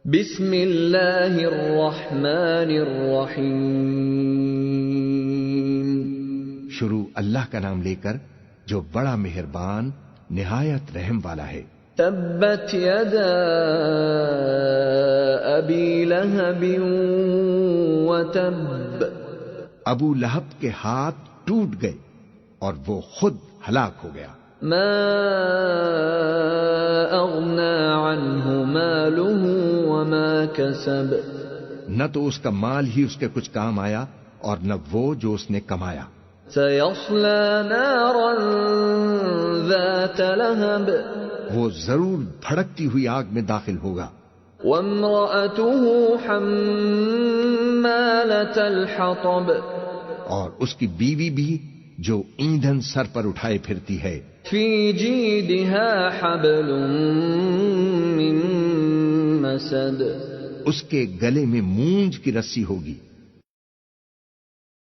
بسم اللہ الرحمن الرحیم، شروع اللہ کا نام لے کر جو بڑا مہربان نہایت رحم والا ہے۔ تبت یدا ابی لہب وتب، ابو لہب کے ہاتھ ٹوٹ گئے اور وہ خود ہلاک ہو گیا۔ ما اغنى عنہ مالہ وما کسب، نہ تو اس کا مال ہی اس کے کچھ کام آیا اور نہ وہ جو اس نے کمایا۔ سیصلی نارا ذات لہب، وہ ضرور بھڑکتی ہوئی آگ میں داخل ہوگا۔ وامرأته حمالة الحطب، اور اس کی بیوی بھی جو ایندھن سر پر اٹھائے پھرتی ہے۔ فی جیدها حبل من مسد، اس کے گلے میں مونج کی رسی ہوگی۔